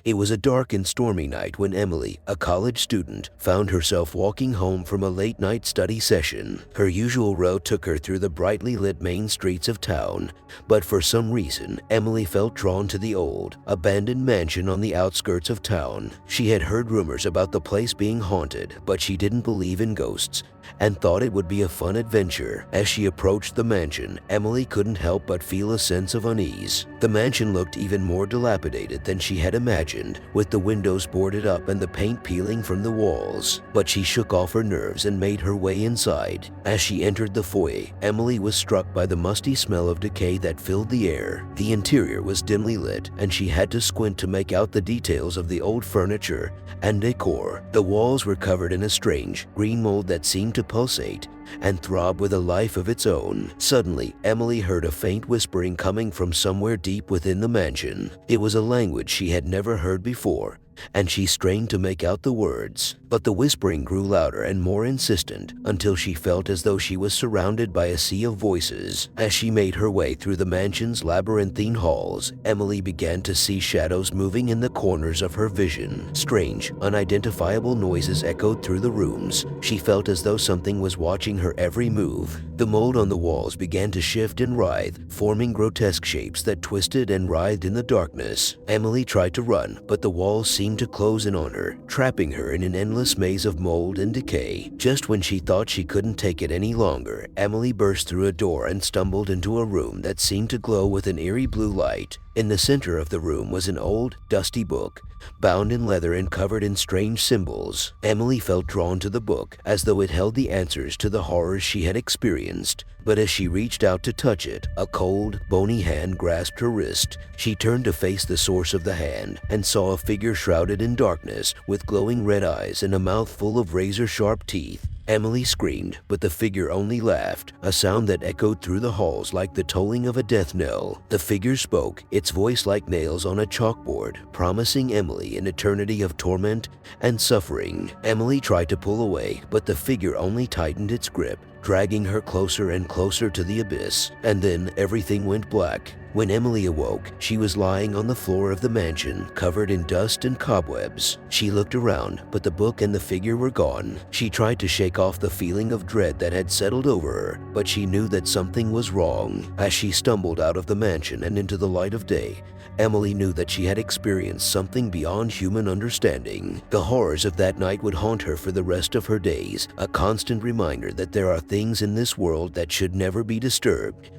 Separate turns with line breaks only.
It was a dark and stormy night when Emily, a college student, found herself walking home from a late-night study session. Her usual route took her through the brightly lit main streets of town, but for some reason, Emily felt drawn to the old, abandoned mansion on the outskirts of town. She had heard rumors about the place being haunted, but she didn't believe in ghosts and thought it would be a fun adventure. As she approached the mansion, Emily couldn't help but feel a sense of unease. The mansion looked even more dilapidated than she had imagined, with the windows boarded up and the paint peeling from the walls. But she shook off her nerves and made her way inside. As she entered the foyer, Emily was struck by the musty smell of decay that filled the air. The interior was dimly lit, and she had to squint to make out the details of the old furniture and decor. The walls were covered in a strange, green mold that seemed to pulsate and throb with a life of its own. Suddenly, Emily heard a faint whispering coming from somewhere deep within the mansion. It was a language she had never heard before, and she strained to make out the words. But the whispering grew louder and more insistent until she felt as though she was surrounded by a sea of voices. As she made her way through the mansion's labyrinthine halls, Emily began to see shadows moving in the corners of her vision. Strange, unidentifiable noises echoed through the rooms. She felt as though something was watching her every move. The mold on the walls began to shift and writhe, forming grotesque shapes that twisted and writhed in the darkness. Emily tried to run, but the walls seemed to close in on her, trapping her in an endless maze of mold and decay. Just when she thought she couldn't take it any longer, Emily burst through a door and stumbled into a room that seemed to glow with an eerie blue light. In the center of the room was an old, dusty book, bound in leather and covered in strange symbols. Emily felt drawn to the book, as though it held the answers to the horrors she had experienced. But as she reached out to touch it, a cold, bony hand grasped her wrist. She turned to face the source of the hand and saw a figure shrouded in darkness, with glowing red eyes and a mouth full of razor-sharp teeth. Emily screamed, but the figure only laughed, a sound that echoed through the halls like the tolling of a death knell. The figure spoke, its voice like nails on a chalkboard, promising Emily an eternity of torment and suffering. Emily tried to pull away, but the figure only tightened its grip, dragging her closer and closer to the abyss. And then everything went black. When Emily awoke, she was lying on the floor of the mansion, covered in dust and cobwebs. She looked around, but the book and the figure were gone. She tried to shake off the feeling of dread that had settled over her, but she knew that something was wrong. As she stumbled out of the mansion and into the light of day, Emily knew that she had experienced something beyond human understanding. The horrors of that night would haunt her for the rest of her days, a constant reminder that there are things in this world that should never be disturbed.